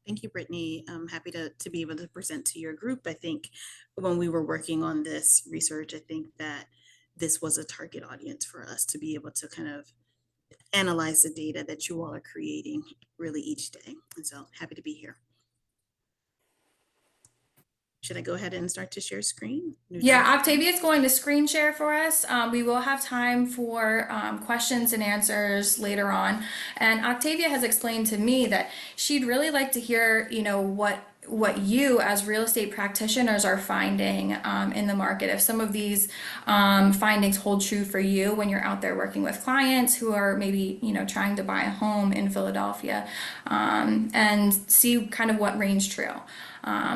Thank you, Brittany. I'm happy to be able to present to your group. I think when we were working on this research, I think that this was a target audience for us to be able to kind of analyze the data that you all are creating really each day. And so happy to be here. Should I go ahead and start to share screen? New Yeah, diagram? Octavia is going to screen share for us. We will have time for questions and answers later on. And Octavia has explained to me that she'd really like to hear, what you as real estate practitioners are finding in the market. If some of these findings hold true for you when you're out there working with clients who are maybe, trying to buy a home in Philadelphia, and see kind of what rings true.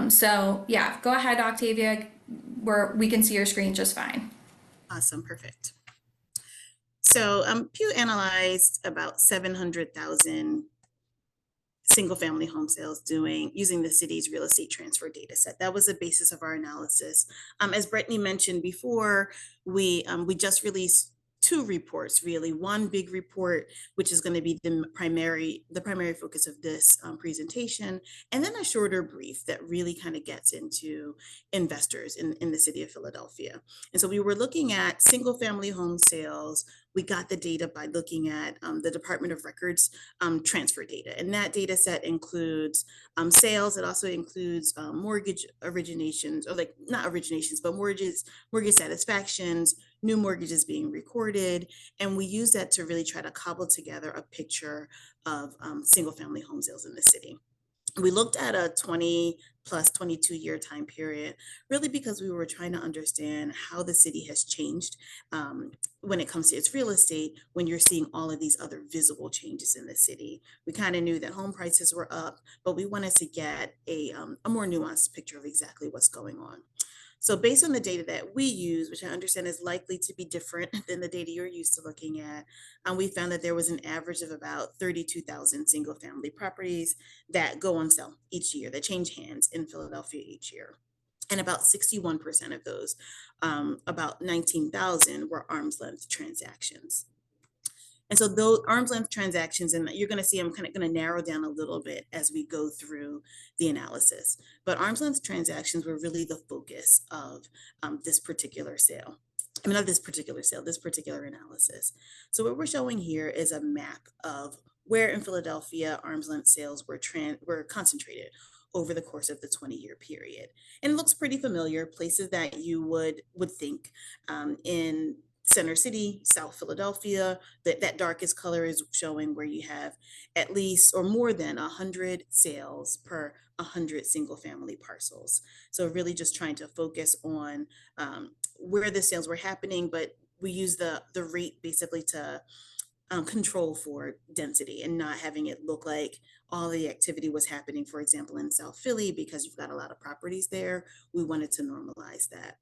So yeah, go ahead, Octavia, where we can see your screen just fine. Awesome, perfect. So Pew analyzed about 700,000 single family home sales using the city's real estate transfer data set. That was the basis of our analysis. As Brittany mentioned before, we just released two reports, really. One big report, which is going to be the primary focus of this presentation, and then a shorter brief that really kind of gets into investors in the city of Philadelphia. And so we were looking at single family home sales. We got the data by looking at the Department of Records transfer data. And that data set includes sales. It also includes mortgage originations, or like not originations, but mortgage satisfactions, new mortgages being recorded. And we use that to really try to cobble together a picture of single family home sales in the city. We looked at a 20 plus 22-year time period, really because we were trying to understand how the city has changed when it comes to its real estate, when you're seeing all of these other visible changes in the city. We kind of knew that home prices were up, but we wanted to get a more nuanced picture of exactly what's going on. So based on the data that we use, which I understand is likely to be different than the data you're used to looking at, we found that there was an average of about 32,000 single family properties that go on sale each year, that change hands in Philadelphia each year. And about 61% of those, about 19,000, were arm's length transactions. And so those arm's length transactions, and you're going to see I'm kind of going to narrow down a little bit as we go through the analysis. But arm's length transactions were really the focus of this particular sale. I mean, not this particular sale, this particular analysis. So what we're showing here is a map of where in Philadelphia arm's length sales were concentrated over the course of the 20-year period. And it looks pretty familiar, places that you would think in Center City, South Philadelphia. That darkest color is showing where you have at least or more than 100 sales per 100 single family parcels. So really just trying to focus on where the sales were happening, but we use the rate basically to control for density and not having it look like all the activity was happening, for example, in South Philly, because you've got a lot of properties there. We wanted to normalize that.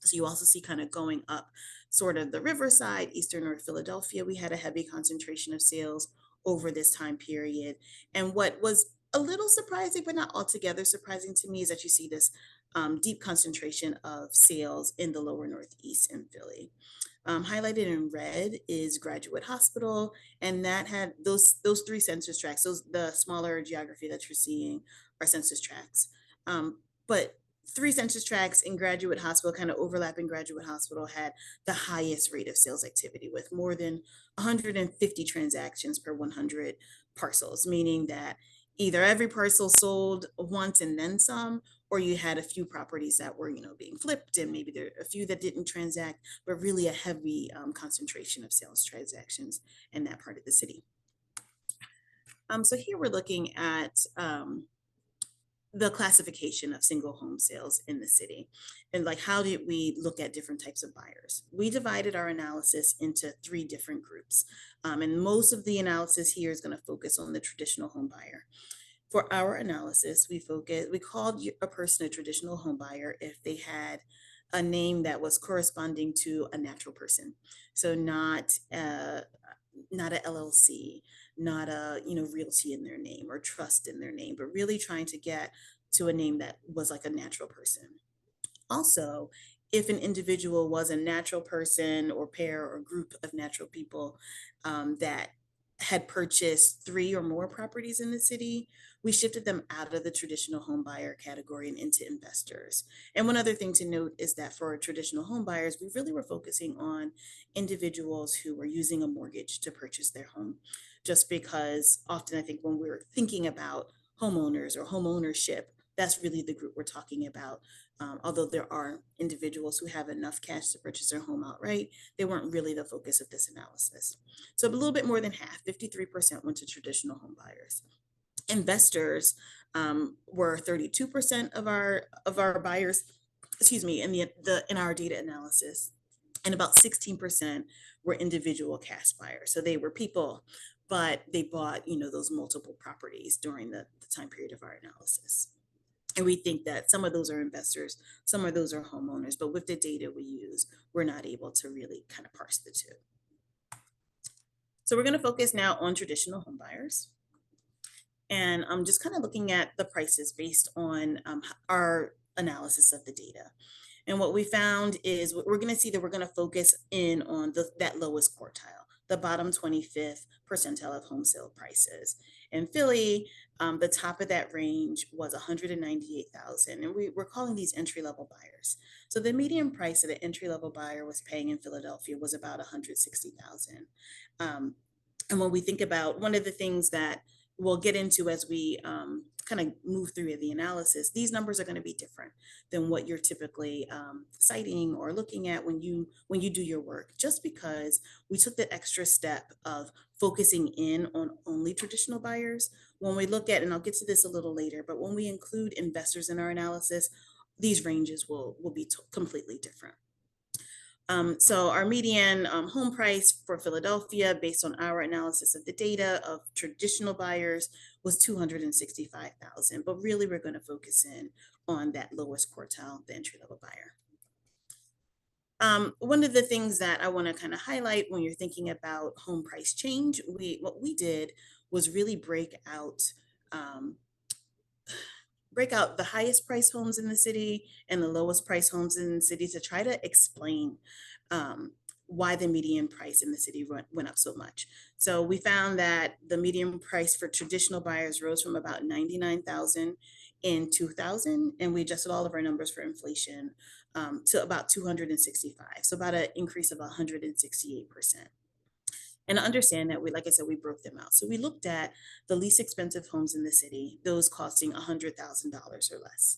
So you also see kind of going up sort of the riverside, Eastern North Philadelphia, we had a heavy concentration of sales over this time period. And what was a little surprising, but not altogether surprising to me, is that you see this deep concentration of sales in the lower Northeast in Philly. Highlighted in red is Graduate Hospital, and that had those three census tracts. Those the smaller geography that you're seeing are census tracts, but three census tracts in Graduate Hospital, kind of overlapping Graduate Hospital, had the highest rate of sales activity with more than 150 transactions per 100 parcels, meaning that either every parcel sold once and then some, or you had a few properties that were, being flipped, and maybe there are a few that didn't transact, but really a heavy concentration of sales transactions in that part of the city. So here we're looking at the classification of single home sales in the city, and like how did we look at different types of buyers. We divided our analysis into three different groups, and most of the analysis here is going to focus on the traditional home buyer. For our analysis, we called a person a traditional home buyer if they had a name that was corresponding to a natural person. So not a LLC, not a realty in their name or trust in their name, but really trying to get to a name that was like a natural person. Also, if an individual was a natural person or pair or group of natural people that had purchased 3 or more properties in the city, we shifted them out of the traditional home buyer category and into investors. And one other thing to note is that for traditional home buyers, we really were focusing on individuals who were using a mortgage to purchase their home, just because often I think when we're thinking about homeowners or home ownership, that's really the group we're talking about. Although there are individuals who have enough cash to purchase their home outright, they weren't really the focus of this analysis. So a little bit more than half, 53% went to traditional home buyers. Investors were 32% of our buyers, excuse me, in our data analysis, and about 16% were individual cash buyers. So they were people, but they bought, those multiple properties during the time period of our analysis. And we think that some of those are investors, some of those are homeowners, but with the data we use, we're not able to really kind of parse the two. So we're going to focus now on traditional home buyers. And I'm just kind of looking at the prices based on our analysis of the data. And what we found is we're going to see that we're going to focus in on that lowest quartile, the bottom 25th percentile of home sale prices. In Philly, the top of that range was 198,000, and we're calling these entry-level buyers. So the median price that an entry-level buyer was paying in Philadelphia was about 160,000. And when we think about one of the things that we'll get into as we kind of move through the analysis, these numbers are going to be different than what you're typically citing or looking at when you do your work, just because we took the extra step of focusing in on only traditional buyers. When we look at, and I'll get to this a little later, but when we include investors in our analysis, these ranges will be completely different. So our median home price for Philadelphia, based on our analysis of the data of traditional buyers, was 265,000. But really, we're going to focus in on that lowest quartile, the entry-level buyer. One of the things that I want to kind of highlight when you're thinking about home price change, what we did was really break out the highest price homes in the city and the lowest price homes in the city to try to explain why the median price in the city went up so much. So we found that the median price for traditional buyers rose from about 99,000 in 2000, and we adjusted all of our numbers for inflation to about 265. So about an increase of 168%. And to understand that, like I said, we broke them out. So we looked at the least expensive homes in the city, those costing $100,000 or less.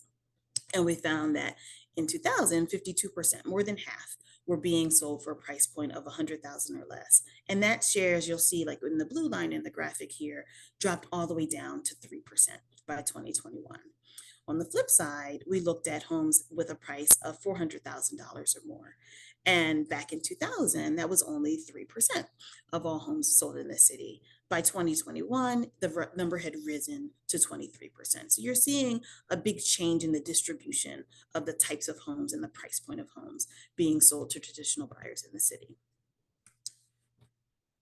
And we found that in 2000, 52%, more than half, were being sold for a price point of 100,000 or less. And that shares, you'll see like in the blue line in the graphic here, dropped all the way down to 3% by 2021. On the flip side, we looked at homes with a price of $400,000 or more. And back in 2000, that was only 3% of all homes sold in the city. By 2021, the number had risen to 23%. So you're seeing a big change in the distribution of the types of homes and the price point of homes being sold to traditional buyers in the city.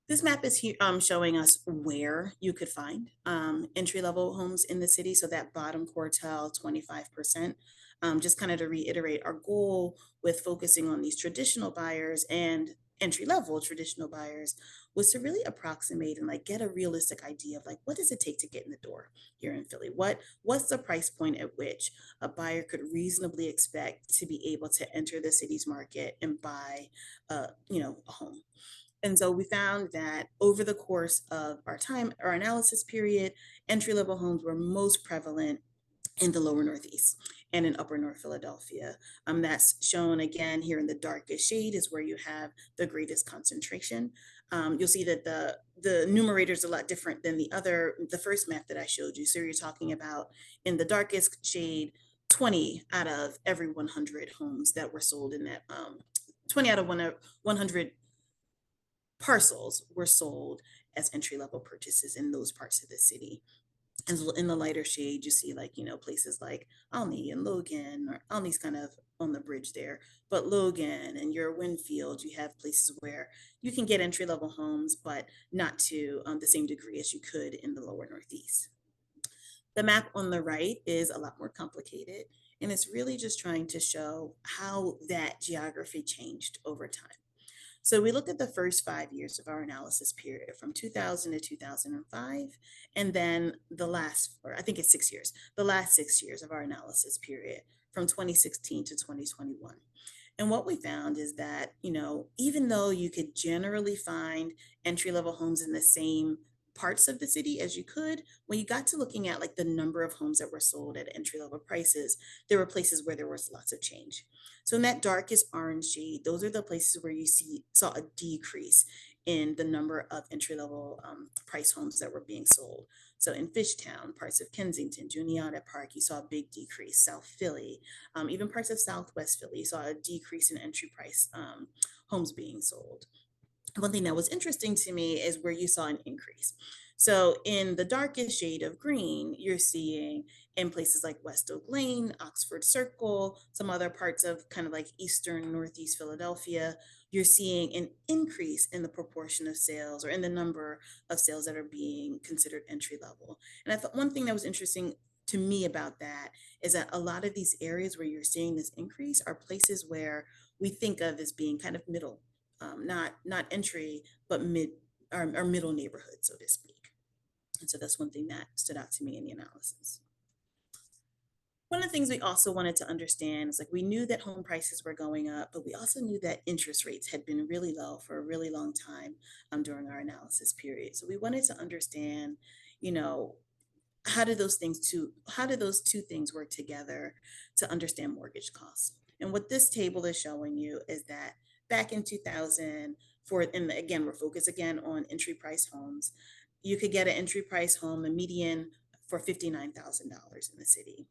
This map is here, showing us where you could find entry-level homes in the city. So that bottom quartile, 25%. Just kind of to reiterate, our goal with focusing on these traditional buyers and entry-level traditional buyers was to really approximate and like get a realistic idea of like, what does it take to get in the door here in Philly? What's the price point at which a buyer could reasonably expect to be able to enter the city's market and buy a home? And so we found that over the course of our analysis period, entry-level homes were most prevalent in the lower Northeast and in upper North Philadelphia. That's shown again here in the darkest shade is where you have the greatest concentration. You'll see that the numerator is a lot different than the first map that I showed you. So you're talking about in the darkest shade, 20 out of every 100 homes that were sold in that, 20 out of 100 parcels were sold as entry-level purchases in those parts of the city. And in the lighter shade, you see like, places like Alney and Logan, or Alney's kind of on the bridge there, but Logan and your Winfield, you have places where you can get entry-level homes, but not to the same degree as you could in the lower Northeast. The map on the right is a lot more complicated, and it's really just trying to show how that geography changed over time. So we looked at the first 5 years of our analysis period from 2000 to 2005, and then the last, or I think it's 6 years, the last 6 years of our analysis period from 2016 to 2021. And what we found is that, even though you could generally find entry level homes in the same parts of the city as you could, when you got to looking at like the number of homes that were sold at entry level prices, there were places where there was lots of change. So in that darkest orange shade, those are the places where you saw a decrease in the number of entry level price homes that were being sold. So in Fishtown, parts of Kensington, Juniata Park, you saw a big decrease. South Philly, even parts of Southwest Philly saw a decrease in entry price homes being sold. One thing that was interesting to me is where you saw an increase. So in the darkest shade of green, you're seeing in places like West Oak Lane, Oxford Circle, some other parts of kind of like Eastern Northeast Philadelphia, you're seeing an increase in the proportion of sales or in the number of sales that are being considered entry level. And I thought one thing that was interesting to me about that is that a lot of these areas where you're seeing this increase are places where we think of as being kind of middle, not entry, but or middle neighborhood, so to speak. And so that's one thing that stood out to me in the analysis. One of the things we also wanted to understand is like we knew that home prices were going up, but we also knew that interest rates had been really low for a really long time during our analysis period. So we wanted to understand, you know, how do those two things work together to understand mortgage costs? And what this table is showing you is that back in 2000, and again, we're focused again on entry price homes, you could get an entry price home, a median for $59,000 in the city.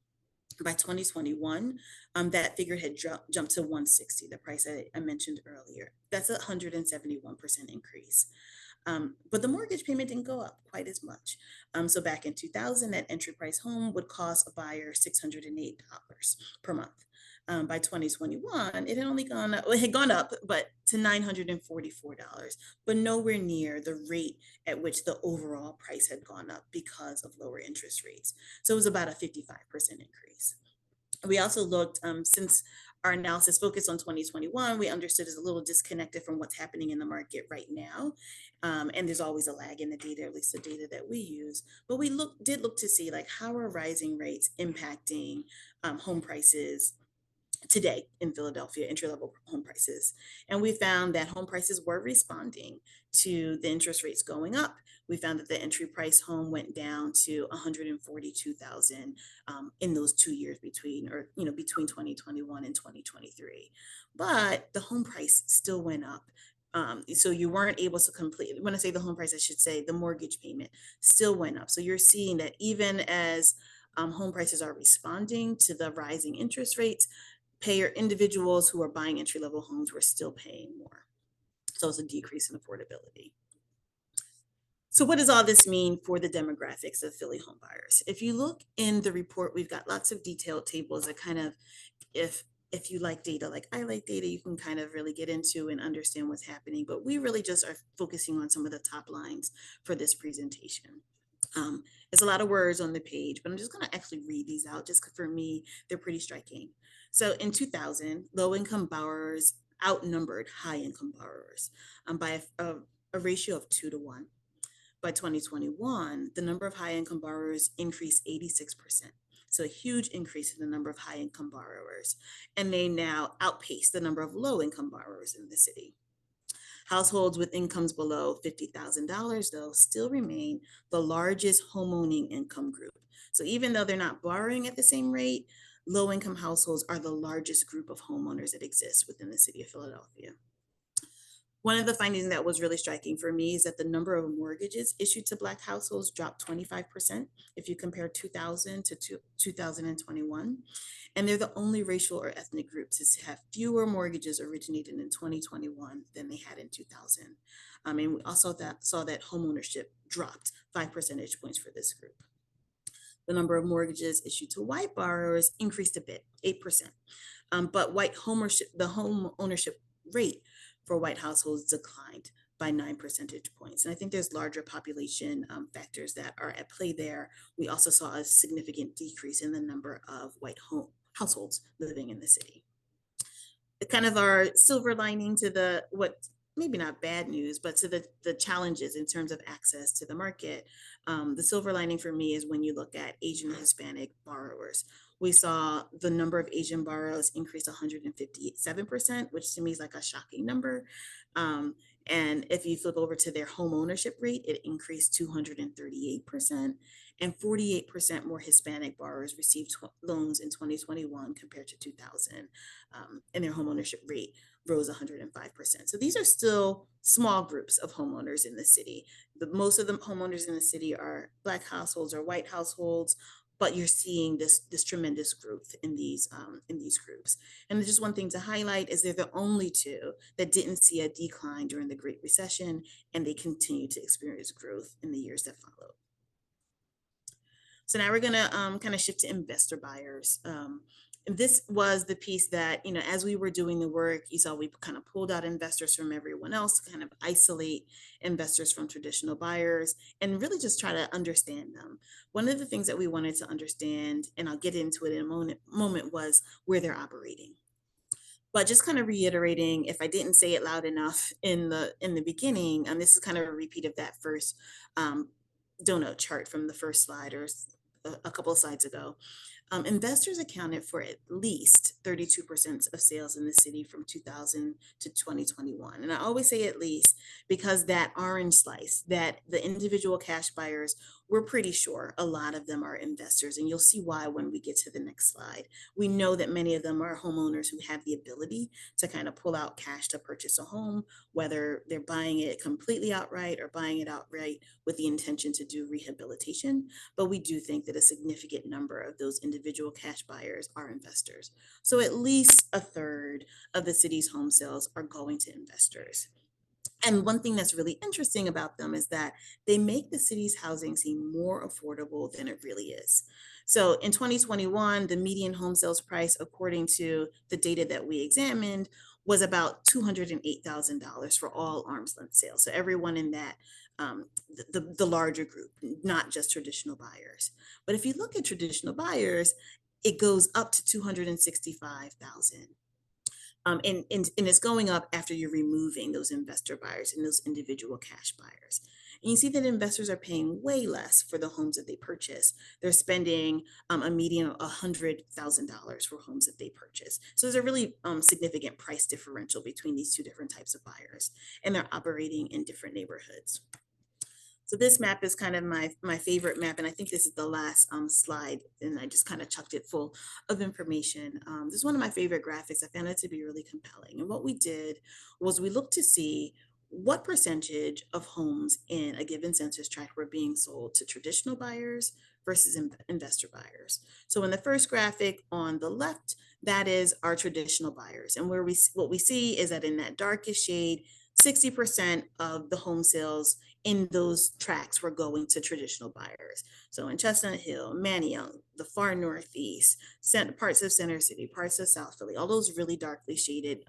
By 2021, that figure had jumped to 160, the price I mentioned earlier. That's a 171% increase. But the mortgage payment didn't go up quite as much. So back in 2000, that entry price home would cost a buyer $608 per month. By 2021, it had only gone up, well, it had gone up, but to $944, but nowhere near the rate at which the overall price had gone up because of lower interest rates. So it was about a 55% increase. We also looked, since our analysis focused on 2021, we understood it's a little disconnected from what's happening in the market right now. And there's always a lag in the data, at least the data that we use. But we did look to see like how are rising rates impacting home prices today in Philadelphia, entry level home prices. And we found that home prices were responding to the interest rates going up. We found that the entry price home went down to 142,000 in those 2 years between 2021 and 2023. But the home price still went up. So you weren't able to complete, when I say the home price, I should say the mortgage payment still went up. So you're seeing that even as home prices are responding to the rising interest rates, individuals who are buying entry level homes were still paying more. So it's a decrease in affordability. So what does all this mean for the demographics of Philly home buyers? If you look in the report, we've got lots of detailed tables that kind of, if you like data, like I like data, you can kind of really get into and understand what's happening. But we really just are focusing on some of the top lines for this presentation. There's a lot of words on the page, but I'm just going to actually read these out just for me, they're pretty striking. So in 2000, low-income borrowers outnumbered high-income borrowers by a ratio of 2-1. By 2021, the number of high-income borrowers increased 86%. So a huge increase in the number of high-income borrowers. And they now outpace the number of low-income borrowers in the city. Households with incomes below $50,000, though, still remain the largest homeowning income group. So even though they're not borrowing at the same rate, low-income households are the largest group of homeowners that exist within the city of Philadelphia. One of the findings that was really striking for me is that the number of mortgages issued to Black households dropped 25% if you compare 2000 to 2021. And they're the only racial or ethnic group to have fewer mortgages originated in 2021 than they had in 2000. And we also saw that homeownership dropped 5 percentage points for this group. The number of mortgages issued to white borrowers increased a bit, 8%. But the home ownership rate for white households declined by 9 percentage points. And I think there's larger population factors that are at play there. We also saw a significant decrease in the number of white households living in the city. The kind of our silver lining to what maybe not bad news, but to the challenges in terms of access to the market. The silver lining for me is when you look at Asian and Hispanic borrowers. We saw the number of Asian borrowers increase 157%, which to me is like a shocking number. Um, and if you flip over to their home ownership rate, it increased 238%, and 48% more Hispanic borrowers received loans in 2021 compared to 2000, and their home ownership rate rose 105%. So these are still small groups of homeowners in the city. Most of the homeowners in the city are Black households or white households, but you're seeing this tremendous growth in these groups. And just one thing to highlight is they're the only two that didn't see a decline during the Great Recession, and they continue to experience growth in the years that followed. So now we're gonna kind of shift to investor buyers. And this was the piece that, as we were doing the work, you saw we kind of pulled out investors from everyone else to kind of isolate investors from traditional buyers and really just try to understand them. One of the things that we wanted to understand, and I'll get into it in a moment, was where they're operating. But just kind of reiterating, if I didn't say it loud enough in the beginning, and this is kind of a repeat of that first um, donut chart from the first slide or a couple of slides ago. Investors accounted for at least 32% of sales in the city from 2000 to 2021. And I always say at least because that orange slice, that the individual cash buyers, we're pretty sure a lot of them are investors. And you'll see why when we get to the next slide. We know that many of them are homeowners who have the ability to kind of pull out cash to purchase a home, whether they're buying it completely outright or buying it outright with the intention to do rehabilitation. But we do think that a significant number of those individual cash buyers are investors. So at least a third of the city's home sales are going to investors. And one thing that's really interesting about them is that they make the city's housing seem more affordable than it really is. So in 2021, the median home sales price, according to the data that we examined, was about $208,000 for all arm's length sales. So everyone in that, the larger group, not just traditional buyers. But if you look at traditional buyers, it goes up to 265,000. And it's going up after you're removing those investor buyers and those individual cash buyers. And you see that investors are paying way less for the homes that they purchase. They're spending a median of $100,000 for homes that they purchase. So there's a really significant price differential between these two different types of buyers, and they're operating in different neighborhoods. So this map is kind of my favorite map, and I think this is the last slide, and I just kind of chucked it full of information. This is one of my favorite graphics. I found it to be really compelling. And what we did was we looked to see what percentage of homes in a given census tract were being sold to traditional buyers versus investor buyers. So in the first graphic on the left, that is our traditional buyers. And what we see is that in that darkest shade, 60% of the home sales in those tracks were going to traditional buyers. So in Chestnut Hill, Manayunk, the far northeast, parts of Center City, parts of South Philly, all those really darkly shaded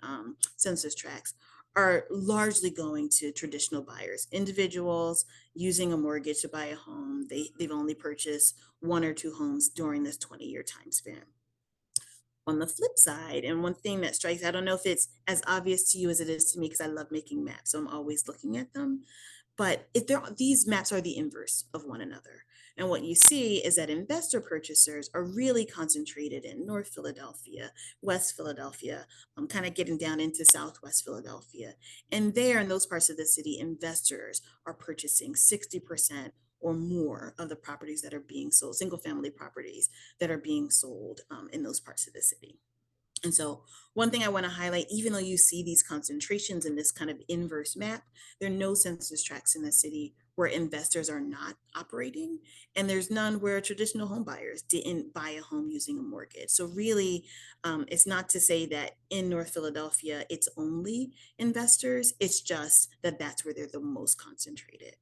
census tracks are largely going to traditional buyers, individuals using a mortgage to buy a home. They've only purchased one or two homes during this 20-year time span. On the flip side, and one thing that strikes, I don't know if it's as obvious to you as it is to me because I love making maps, so I'm always looking at them. But these maps are the inverse of one another. And what you see is that investor purchasers are really concentrated in North Philadelphia, West Philadelphia, kind of getting down into Southwest Philadelphia. And there in those parts of the city, investors are purchasing 60% or more of the properties that are being sold, single family properties that are being sold in those parts of the city. And so one thing I want to highlight, even though you see these concentrations in this kind of inverse map, there are no census tracts in the city where investors are not operating. And there's none where traditional home buyers didn't buy a home using a mortgage. So really, it's not to say that in North Philadelphia, it's only investors. It's just that that's where they're the most concentrated.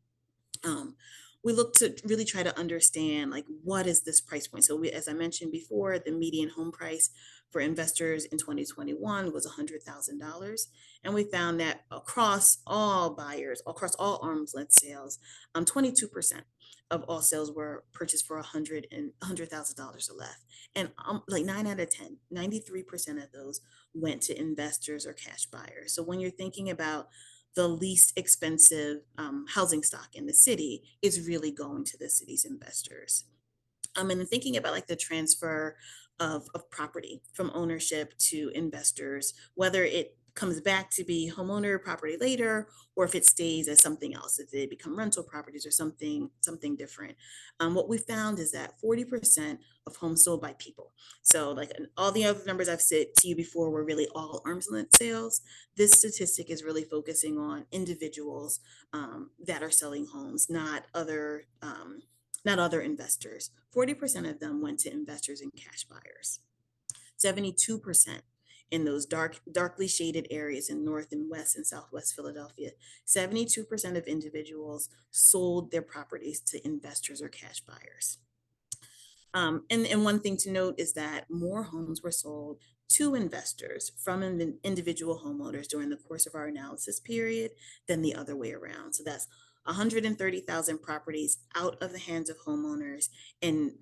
We look to really try to understand, like, what is this price point? So as I mentioned before, the median home price for investors in 2021 was $100,000. And we found that across all buyers, across all arm's length sales, 22% of all sales were purchased for $100,000 or less. And like 9 out of 10, 93% of those went to investors or cash buyers. So when you're thinking about the least expensive housing stock in the city is really going to the city's investors. And then thinking about like the transfer of property from ownership to investors, whether it comes back to be homeowner property later, or if it stays as something else, if they become rental properties or something different. What we found is that 40% of homes sold by people. So like all the other numbers I've said to you before were really all arm's length sales. This statistic is really focusing on individuals that are selling homes, not other investors. 40% of them went to investors and cash buyers. 72% in those darkly shaded areas in North and West and Southwest Philadelphia, 72% of individuals sold their properties to investors or cash buyers. And one thing to note is that more homes were sold to investors from individual homeowners during the course of our analysis period than the other way around. So that's 130,000 properties out of the hands of homeowners, and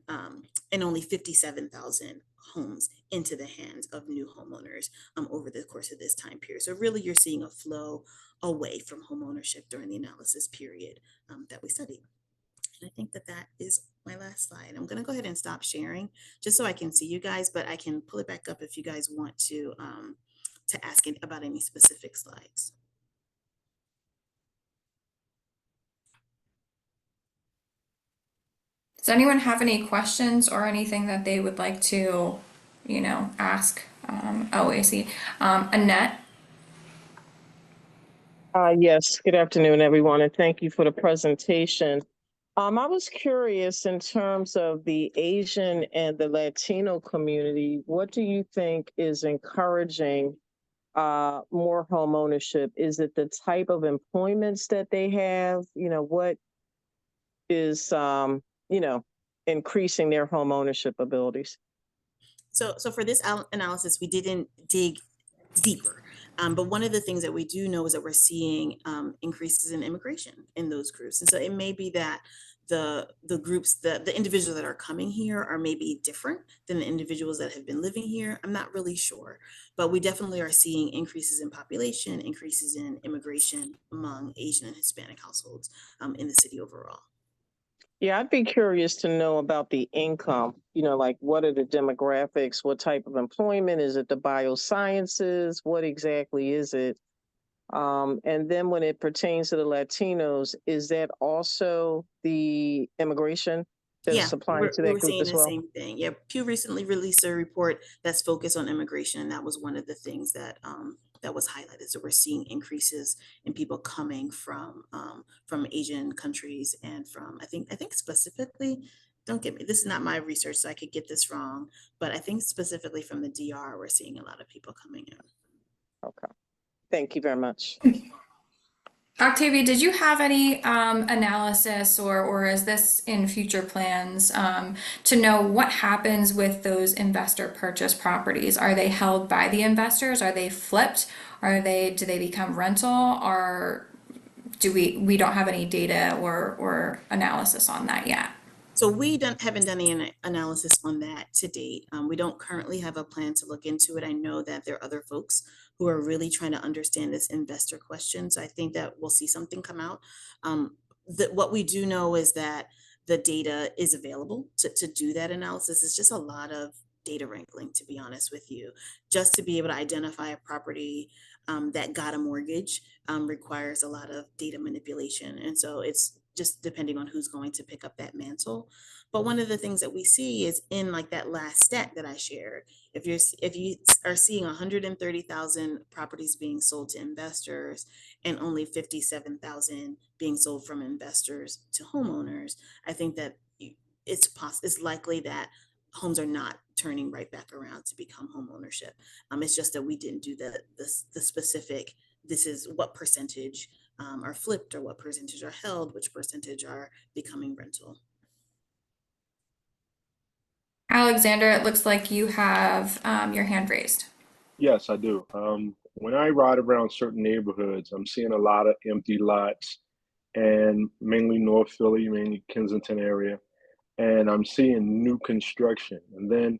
only 57,000 homes into the hands of new homeowners over the course of this time period. So really, you're seeing a flow away from homeownership during the analysis period that we studied. And I think that that is my last slide. I'm going to go ahead and stop sharing just so I can see you guys, but I can pull it back up if you guys want to ask about any specific slides. Does anyone have any questions or anything that they would like to, ask? Oh, I see. Annette? Yes, good afternoon, everyone, and thank you for the presentation. I was curious in terms of the Asian and the Latino community, what do you think is encouraging more home ownership? Is it the type of employments that they have? What is, increasing their home ownership abilities? So for this analysis, we didn't dig deeper. But one of the things that we do know is that we're seeing increases in immigration in those groups. And so it may be that the groups, the individuals that are coming here are maybe different than the individuals that have been living here. I'm not really sure, but we definitely are seeing increases in population, increases in immigration among Asian and Hispanic households in the city overall. Yeah, I'd be curious to know about the income, like what are the demographics? What type of employment? Is it the biosciences? What exactly is it? And then when it pertains to the Latinos, is that also the immigration Yeah, that's applying to we that were group seeing as the well? same thing. Yeah, Pew recently released a report that's focused on immigration, and that was one of the things that that was highlighted. So we're seeing increases in people coming from Asian countries and from I think specifically, don't get me, this is not my research, so I could get this wrong, but I think specifically from the DR, we're seeing a lot of people coming in. Okay. Thank you very much. Octavia, did you have any analysis or is this in future plans to know what happens with those investor purchase properties? Are they held by the investors? Are they flipped? Do they become rental? Or do we don't have any data or analysis on that yet? So we haven't done any analysis on that to date. We don't currently have a plan to look into it. I know that there are other folks who are really trying to understand this investor question. So I think that we'll see something come out. What we do know is that the data is available to do that analysis. It's just a lot of data wrangling, to be honest with you. Just to be able to identify a property that got a mortgage requires a lot of data manipulation. And so it's just depending on who's going to pick up that mantle. But one of the things that we see is in like that last stat that I shared, if you are seeing 130,000 properties being sold to investors and only 57,000 being sold from investors to homeowners, I think that it's likely that homes are not turning right back around to become home ownership. It's just that we didn't do the specific, this is what percentage are flipped or what percentage are held, which percentage are becoming rental. Alexander, it looks like you have your hand raised. Yes, I do. When I ride around certain neighborhoods, I'm seeing a lot of empty lots and mainly North Philly, mainly Kensington area. And I'm seeing new construction. And then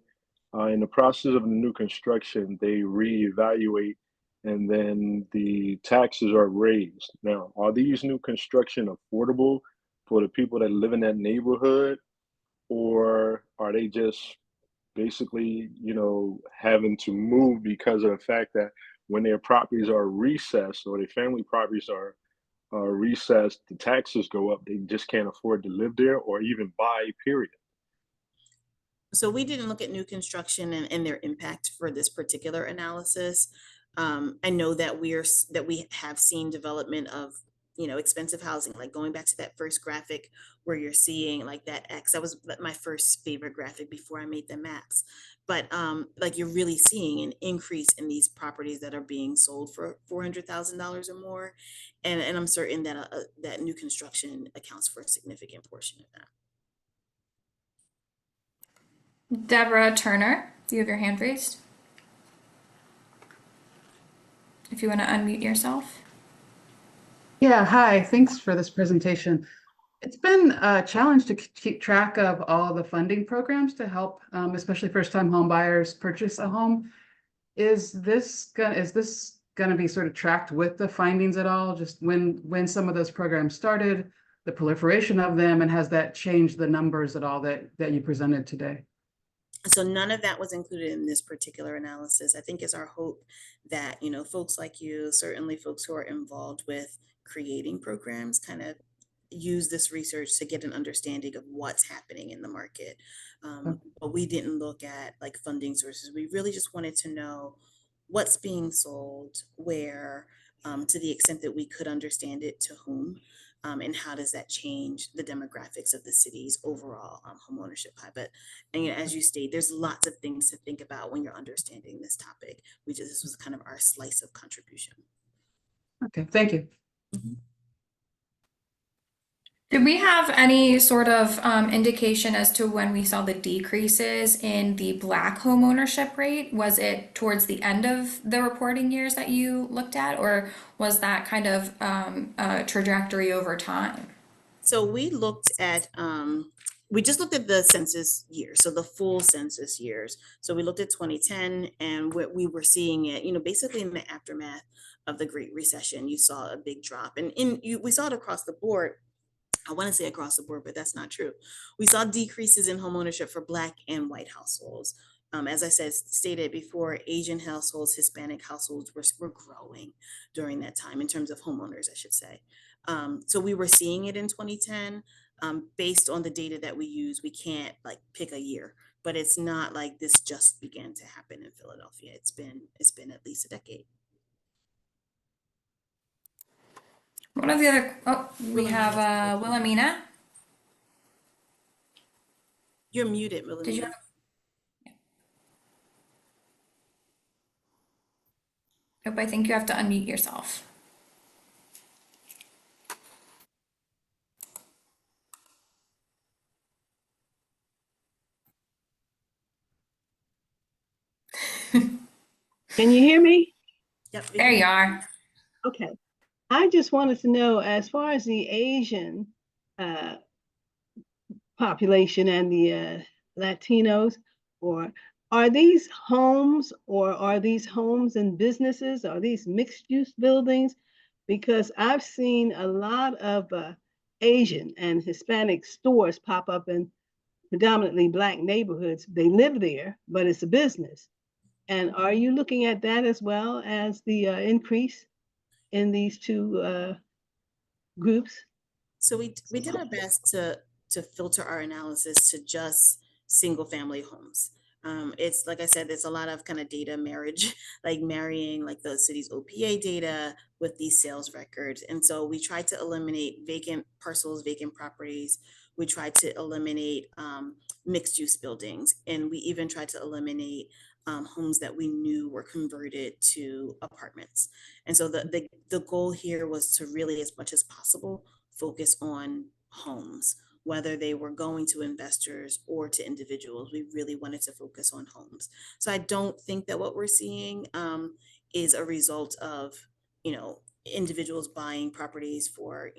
in the process of new construction, they reevaluate and then the taxes are raised. Now, are these new construction affordable for the people that live in that neighborhood, or are they just basically, having to move because of the fact that when their properties are recessed or their family properties are recessed, the taxes go up. They just can't afford to live there or even buy, period. So we didn't look at new construction and their impact for this particular analysis. I know that that we have seen development of, expensive housing, like going back to that first graphic where you're seeing like that X. That was my first favorite graphic before I made the maps. But like you're really seeing an increase in these properties that are being sold for $400,000 or more, and I'm certain that that new construction accounts for a significant portion of that. Deborah Turner, you have your hand raised. If you want to unmute yourself. Yeah, hi. Thanks for this presentation. It's been a challenge to keep track of all the funding programs to help, especially first-time home buyers purchase a home. Is this gonna be sort of tracked with the findings at all? Just when some of those programs started, the proliferation of them, and has that changed the numbers at all that you presented today? So none of that was included in this particular analysis. I think it's our hope that, folks like you, certainly folks who are involved with creating programs, kind of use this research to get an understanding of what's happening in the market. But we didn't look at like funding sources. We really just wanted to know what's being sold, where, to the extent that we could understand it, to whom. And how does that change the demographics of the city's overall homeownership pie? But and, as you state, there's lots of things to think about when you're understanding this topic. This was kind of our slice of contribution. Okay, thank you. Mhm. Did we have any sort of indication as to when we saw the decreases in the Black home ownership rate? Was it towards the end of the reporting years that you looked at, or was that kind of a trajectory over time? So we just looked at the census years, so the full census years. So we looked at 2010, and what we were seeing it, basically in the aftermath of the Great Recession, you saw a big drop, and we saw it across the board. I want to say across the board, but that's not true. We saw decreases in homeownership for Black and white households. As I stated before, Asian households, Hispanic households were growing during that time in terms of homeowners, I should say. So we were seeing it in 2010. Based on the data that we use, we can't like pick a year, but it's not like this just began to happen in Philadelphia. It's been at least a decade. One of the other, oh, we have Wilhelmina. You're muted, Did you? Wilhelmina. Nope, I think you have to unmute yourself. Can you hear me? Yep. There you are. Okay. I just wanted to know, as far as the Asian uh, population and the Latinos, or are these homes, or are these homes and businesses? Are these mixed use buildings? Because I've seen a lot of Asian and Hispanic stores pop up in predominantly Black neighborhoods. They live there, but it's a business. And are you looking at that as well as the increase in these two groups? So we did our best to filter our analysis to just single family homes. It's like I said, there's a lot of kind of data marriage, like marrying like the city's OPA data with these sales records. And so we tried to eliminate vacant parcels, vacant properties. We tried to eliminate mixed use buildings, and we even tried to eliminate homes that we knew were converted to apartments. And so the goal here was to really, as much as possible, focus on homes, whether they were going to investors or to individuals. We really wanted to focus on homes. So I don't think that what we're seeing is a result of, individuals buying properties for,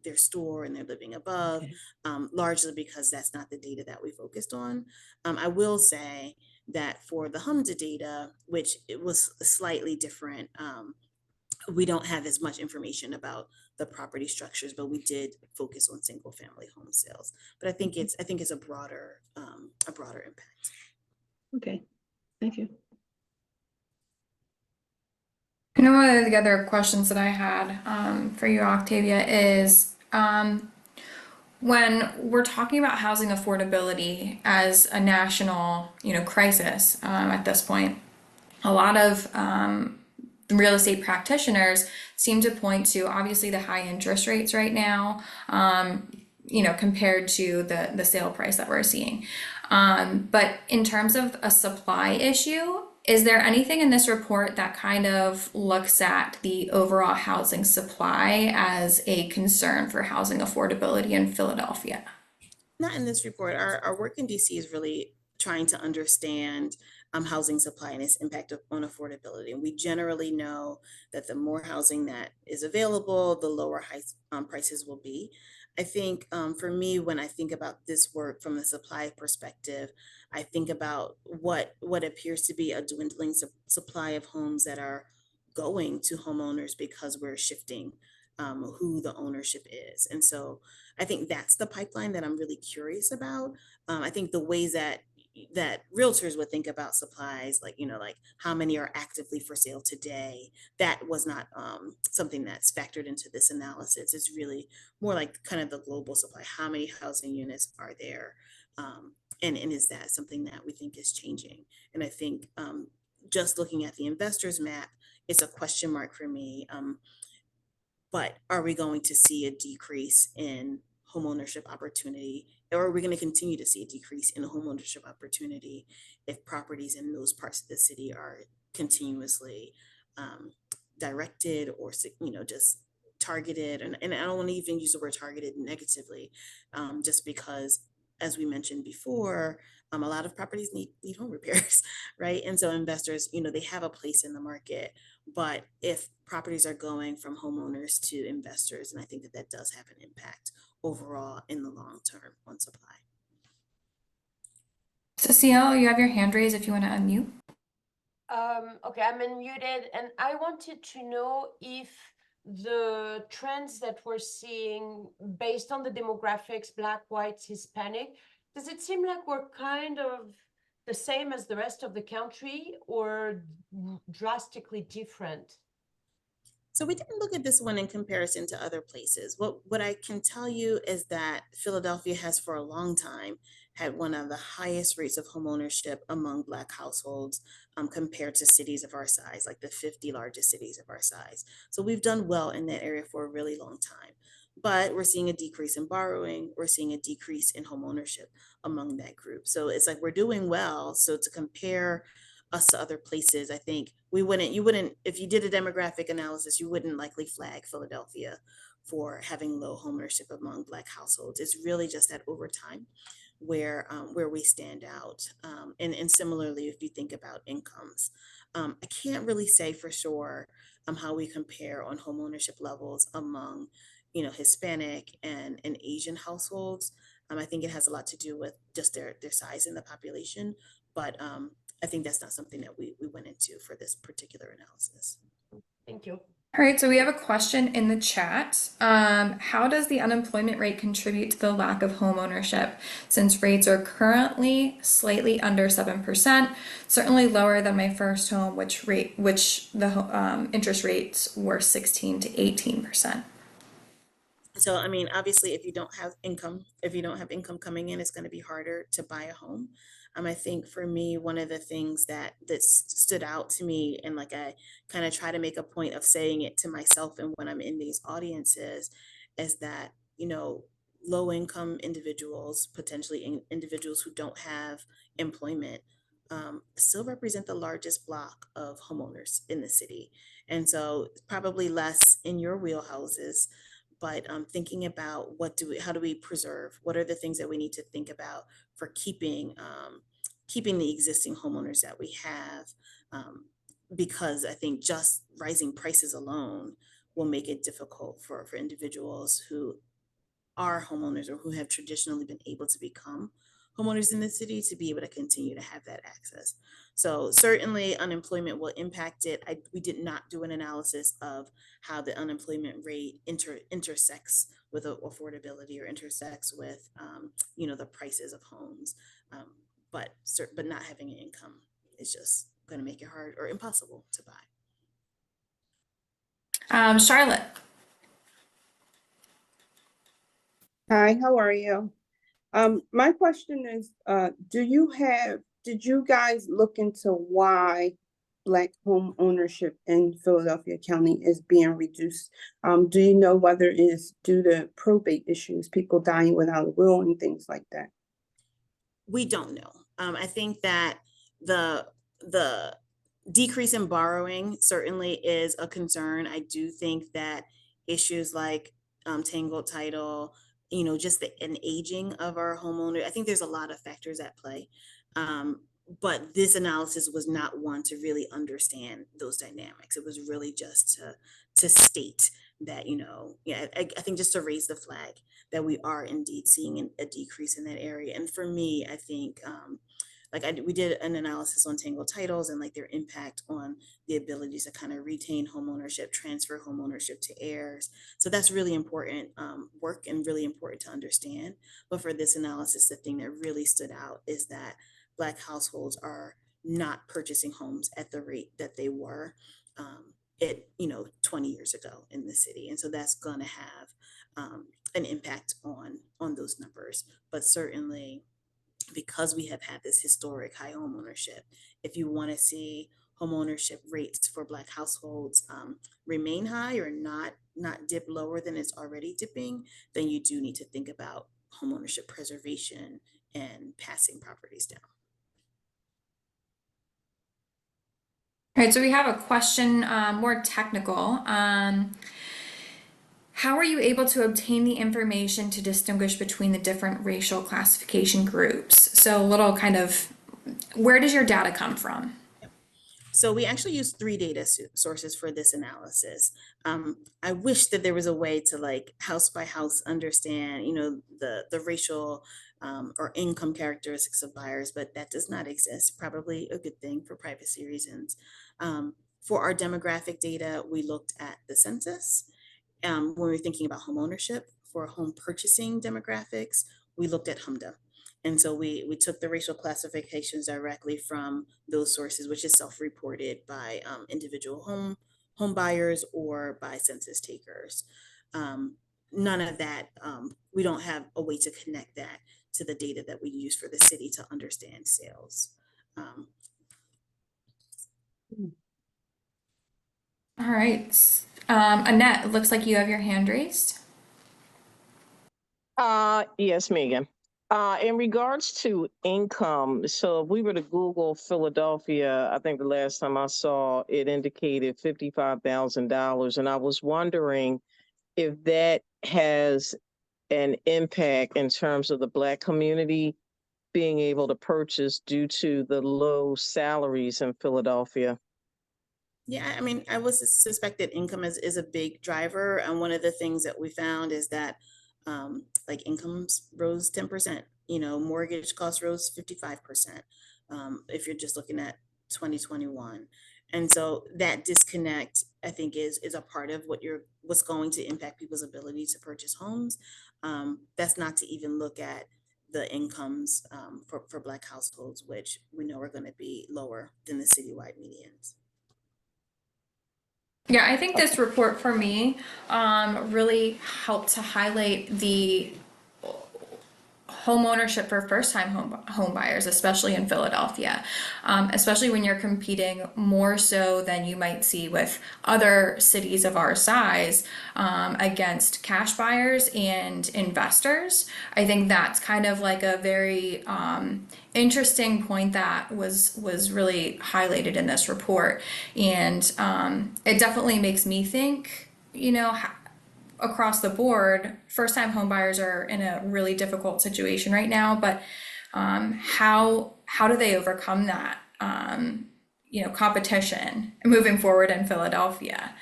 their store and they're living above, Okay. largely because that's not the data that we focused on. I will say that for the HMDA data, which it was slightly different, we don't have as much information about the property structures, but we did focus on single family home sales. But I think it's a broader impact. Okay, thank you. You know, one of the other questions that I had for you, Octavia, is when we're talking about housing affordability as a national, crisis at this point, a lot of real estate practitioners seem to point to obviously the high interest rates right now, compared to the sale price that we're seeing. But in terms of a supply issue, is there anything in this report that kind of looks at the overall housing supply as a concern for housing affordability in Philadelphia? Not in this report. Our work in DC is really trying to understand housing supply and its impact on affordability. And we generally know that the more housing that is available, the lower prices will be. I think for me, when I think about this work from a supply perspective, I think about what appears to be a dwindling supply of homes that are going to homeowners because we're shifting who the ownership is. And so I think that's the pipeline that I'm really curious about. I think the ways that realtors would think about supplies, like how many are actively for sale today, that was not something that's factored into this analysis. It's really more like kind of the global supply. How many housing units are there? And is that something that we think is changing? And I think just looking at the investors map, it's a question mark for me. But are we going to see a decrease in homeownership opportunity, or are we going to continue to see a decrease in homeownership opportunity if properties in those parts of the city are continuously directed or just targeted? And I don't want to even use the word targeted negatively, just because, as we mentioned before, a lot of properties need home repairs, right? And so investors, they have a place in the market, but if properties are going from homeowners to investors, and I think that does have an impact overall in the long term on supply. Cecile, you have your hand raised if you want to unmute. Okay, I'm unmuted, and I wanted to know if the trends that we're seeing based on the demographics, Black, whites, Hispanic, does it seem like we're kind of the same as the rest of the country or drastically different? So we didn't look at this one in comparison to other places. What I can tell you is that Philadelphia has for a long time had one of the highest rates of homeownership among Black households compared to cities of our size, like the 50 largest cities of our size. So we've done well in that area for a really long time. But we're seeing a decrease in borrowing. We're seeing a decrease in homeownership among that group. So it's like we're doing well. So to compare us to other places, I think you wouldn't, if you did a demographic analysis, you wouldn't likely flag Philadelphia for having low homeownership among Black households. It's really just that over time where we stand out. And similarly, if you think about incomes, I can't really say for sure how we compare on homeownership levels among Hispanic and Asian households. I think it has a lot to do with just their size in the population, but I think that's not something that we went into for this particular analysis. Thank you. All right, so we have a question in the chat. How does the unemployment rate contribute to the lack of home ownership, since rates are currently slightly under 7%, certainly lower than my first home, which the interest rates were 16 to 18%. So, I mean, obviously, if you don't have income coming in, it's going to be harder to buy a home. I think for me, one of the things that stood out to me, and like I kind of try to make a point of saying it to myself and when I'm in these audiences, is that, low income individuals, potentially individuals who don't have employment, still represent the largest block of homeowners in the city. And so probably less in your wheelhouses, but thinking about how do we preserve, what are the things that we need to think about for keeping the existing homeowners that we have, because I think just rising prices alone will make it difficult for individuals who are homeowners or who have traditionally been able to become homeowners in the city to be able to continue to have that access. So certainly unemployment will impact it. We did not do an analysis of how the unemployment rate intersects with affordability or intersects with, the prices of homes. But not having an income is just going to make it hard or impossible to buy. Charlotte. Hi, how are you? My question is, did you guys look into why Black home ownership in Philadelphia County is being reduced? Do you know whether it is due to probate issues, people dying without a will and things like that? We don't know. I think that the decrease in borrowing certainly is a concern. I do think that issues like tangled title, just an aging of our homeowner, I think there's a lot of factors at play. But this analysis was not one to really understand those dynamics. It was really just to state that, I think just to raise the flag that we are indeed seeing a decrease in that area. And for me, I think we did an analysis on tangled titles and like their impact on the ability to kind of retain homeownership, transfer homeownership to heirs. So that's really important work and really important to understand. But for this analysis, the thing that really stood out is that Black households are not purchasing homes at the rate that they were 20 years ago in the city. And so that's going to have an impact on those numbers. But certainly, because we have had this historic high home ownership, if you want to see home ownership rates for Black households remain high or not dip lower than it's already dipping, then you do need to think about home ownership preservation and passing properties down. All right, so we have a question, more technical. How are you able to obtain the information to distinguish between the different racial classification groups? So a little kind of, where does your data come from? So we actually used 3 data sources for this analysis. I wish that there was a way to like house by house understand, the racial or income characteristics of buyers, but that does not exist. Probably a good thing for privacy reasons. For our demographic data, we looked at the census. When we were thinking about home ownership, for home purchasing demographics, we looked at HMDA. And so we took the racial classifications directly from those sources, which is self-reported by individual home buyers or by census takers. None of that, we don't have a way to connect that to the data that we use for the city to understand sales. All right. Annette, it looks like you have your hand raised. Yes, Megan. In regards to income, so if we were to Google Philadelphia, I think the last time I saw it indicated $55,000. And I was wondering if that has an impact in terms of the Black community being able to purchase due to the low salaries in Philadelphia. Yeah, I mean, I would suspect that income is a big driver. And one of the things that we found is that like incomes rose 10%, mortgage costs rose 55%, if you're just looking at 2021. And so that disconnect, I think, is a part of what's going to impact people's ability to purchase homes. That's not to even look at the incomes for Black households, which we know are going to be lower than the citywide medians. Yeah, I think this report for me really helped to highlight the home ownership for first-time home buyers, especially in Philadelphia, especially when you're competing more so than you might see with other cities of our size against cash buyers and investors. I think that's kind of like a very interesting point that was really highlighted in this report, and it definitely makes me think, across the board, first-time homebuyers are in a really difficult situation right now, but how do they overcome that competition moving forward in Philadelphia?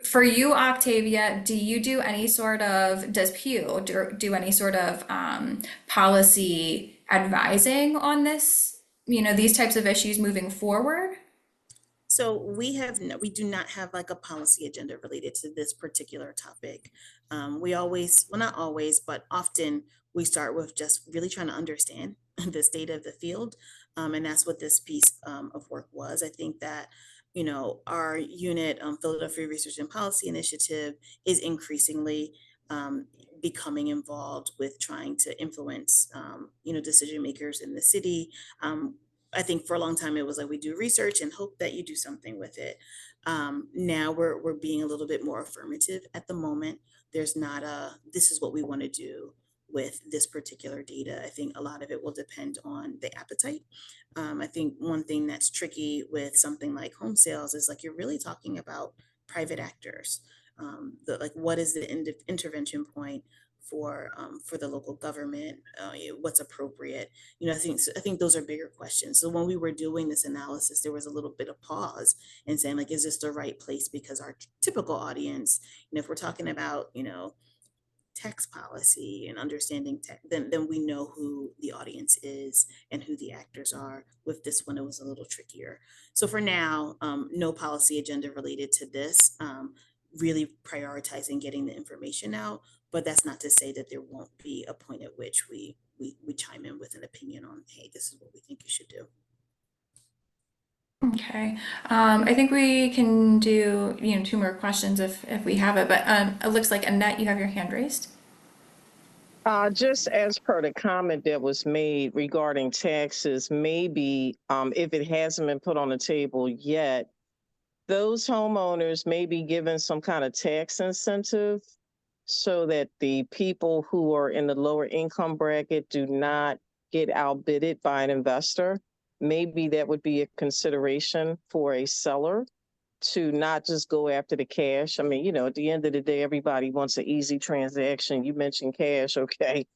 For you, Octavia, does Pew do any sort of policy advising on this, these types of issues moving forward? So we have no, we do not have like a policy agenda related to this particular topic. We always, well, not always, but often we start with just really trying to understand the state of the field. And that's what this piece of work was. I think that, our unit, Philadelphia Research and Policy Initiative, is increasingly becoming involved with trying to influence, decision makers in the city. I think for a long time it was like we do research and hope that you do something with it. Now we're being a little bit more affirmative at the moment. There's not a this is what we want to do with this particular data. I think a lot of it will depend on the appetite. I think one thing that's tricky with something like home sales is like you're really talking about private actors. Like what is the intervention point for the local government? What's appropriate? I think those are bigger questions. So when we were doing this analysis, there was a little bit of pause and saying like, is this the right place? Because our typical audience, if we're talking about, tax policy and understanding tech, then we know who the audience is and who the actors are. With this one, it was a little trickier. So for now, no policy agenda related to this. Really prioritizing getting the information out, but that's not to say that there won't be a point at which we chime in with an opinion on, hey, this is what we think you should do. Okay. I think we can do, two more questions if we have it, but it looks like Annette, you have your hand raised. Just as per the comment that was made regarding taxes, maybe if it hasn't been put on the table yet, those homeowners may be given some kind of tax incentive so that the people who are in the lower income bracket do not get outbidded by an investor. Maybe that would be a consideration for a seller to not just go after the cash. I mean, at the end of the day, everybody wants an easy transaction. You mentioned cash, okay.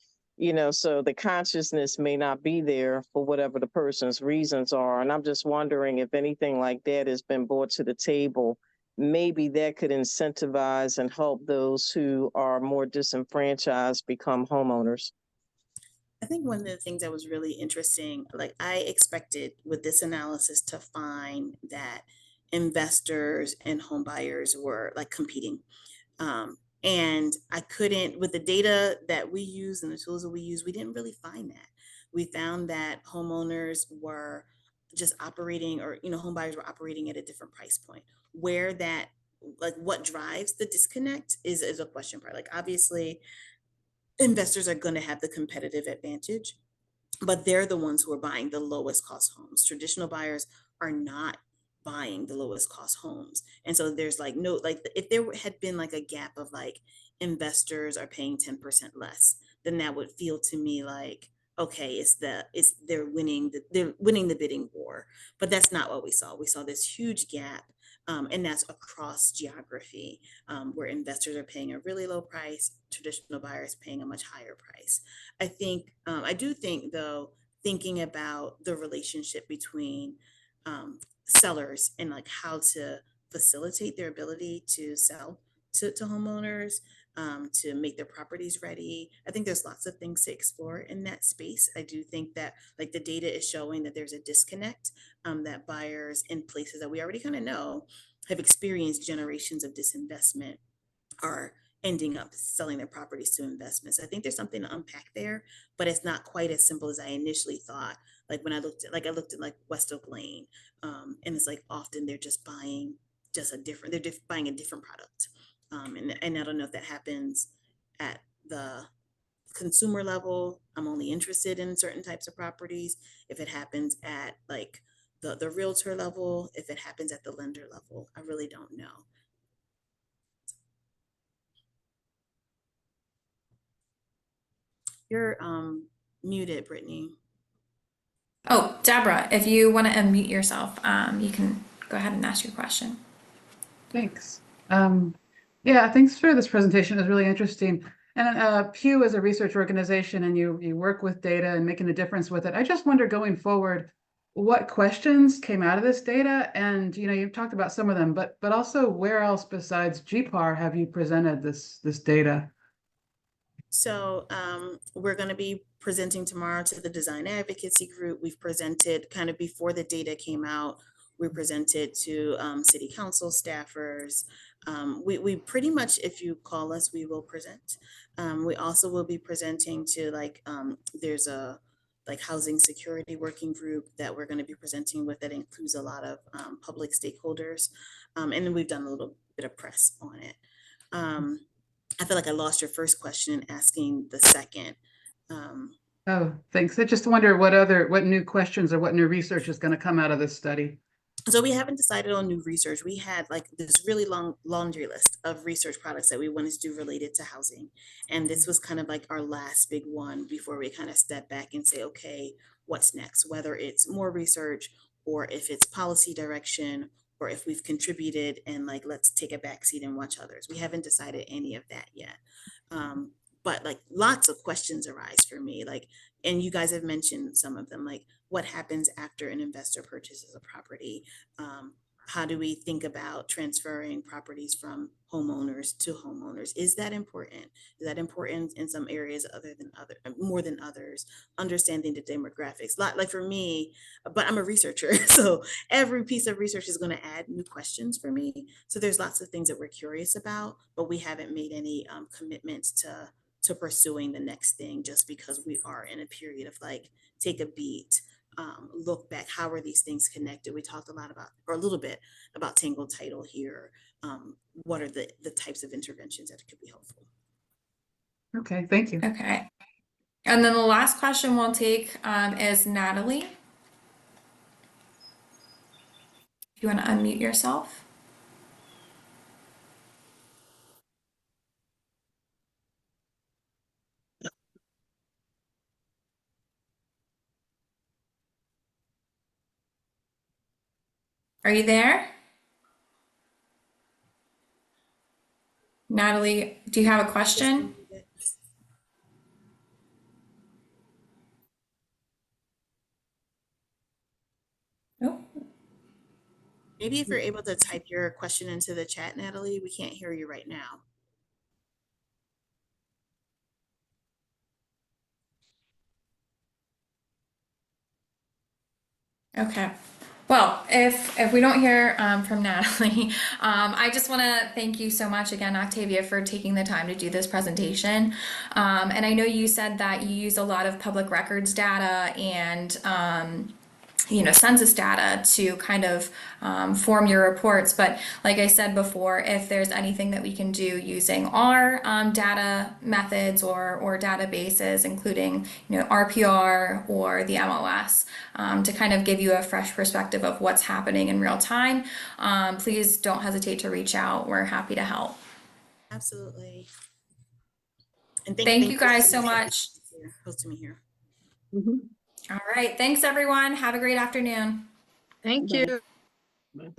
So the consciousness may not be there for whatever the person's reasons are. And I'm just wondering if anything like that has been brought to the table. Maybe that could incentivize and help those who are more disenfranchised become homeowners. I think one of the things that was really interesting, like I expected with this analysis to find that investors and home buyers were like competing. And I couldn't, with the data that we use and the tools that we use, we didn't really find that. We found that homeowners were just operating, or, home buyers were operating at a different price point. Where that, like what drives the disconnect is a question part. Like obviously, investors are going to have the competitive advantage, but they're the ones who are buying the lowest cost homes. Traditional buyers are not buying the lowest cost homes. And so there's like no, like if there had been like a gap of like investors are paying 10% less, then that would feel to me like, okay, they're winning the bidding war. But that's not what we saw. We saw this huge gap. And that's across geography, where investors are paying a really low price, traditional buyers paying a much higher price. I do think though, thinking about the relationship between sellers and like how to facilitate their ability to sell to homeowners, to make their properties ready. I think there's lots of things to explore in that space. I do think that like the data is showing that there's a disconnect, that buyers in places that we already kind of know have experienced generations of disinvestment are ending up selling their properties to investments. I think there's something to unpack there, but it's not quite as simple as I initially thought. Like when I looked at like West Oak Lane, and it's like often they're just buying buying a different product. And I don't know if that happens at the consumer level. I'm only interested in certain types of properties. If it happens at like the realtor level, if it happens at the lender level, I really don't know. You're muted, Brittany. Oh, Deborah, if you want to unmute yourself, you can go ahead and ask your question. Thanks. Yeah, thanks for this presentation. It was really interesting. And Pew is a research organization and you work with data and making a difference with it. I just wonder going forward, what questions came out of this data? And, you've talked about some of them, but also where else besides GPAR have you presented this data? So we're going to be presenting tomorrow to the design advocacy group. We've presented kind of before the data came out. We presented to city council staffers. We pretty much, if you call us, we will present. We also will be presenting to there's a housing security working group that we're going to be presenting with that includes a lot of public stakeholders. And then we've done a little bit of press on it. I feel like I lost your first question asking the second. Oh, thanks. I just wonder what new questions or what new research is going to come out of this study. So we haven't decided on new research. We had this really long laundry list of research products that we wanted to do related to housing. And this was kind of like our last big one before we kind of step back and say, okay, what's next? Whether it's more research or if it's policy direction or if we've contributed and let's take a backseat and watch others. We haven't decided any of that yet. But lots of questions arise for me, and you guys have mentioned some of them, what happens after an investor purchases a property? How do we think about transferring properties from homeowners to homeowners? Is that important? Is that important in some areas more than others? Understanding the demographics, like for me, but I'm a researcher, so every piece of research is going to add new questions for me. So there's lots of things that we're curious about, but we haven't made any commitments to pursuing the next thing just because we are in a period of take a beat. Look back, how are these things connected? We talked a little bit about tangled title here. What are the types of interventions that could be helpful? Okay, thank you. Okay. And then the last question we'll take is Natalie. If you want to unmute yourself. Are you there? Natalie, do you have a question? Oh. Maybe if you're able to type your question into the chat, Natalie, we can't hear you right now. Okay. Well, if we don't hear from Natalie, I just want to thank you so much again, Octavia, for taking the time to do this presentation. And I know you said that you use a lot of public records data and census data to kind of form your reports. But like I said before, if there's anything that we can do using our data methods or databases, including RPR or the MLS, to kind of give you a fresh perspective of what's happening in real time, please don't hesitate to reach out. We're happy to help. Absolutely. And thank you guys so much. Hosting me here. All right. Thanks, everyone. Have a great afternoon. Thank you. Bye.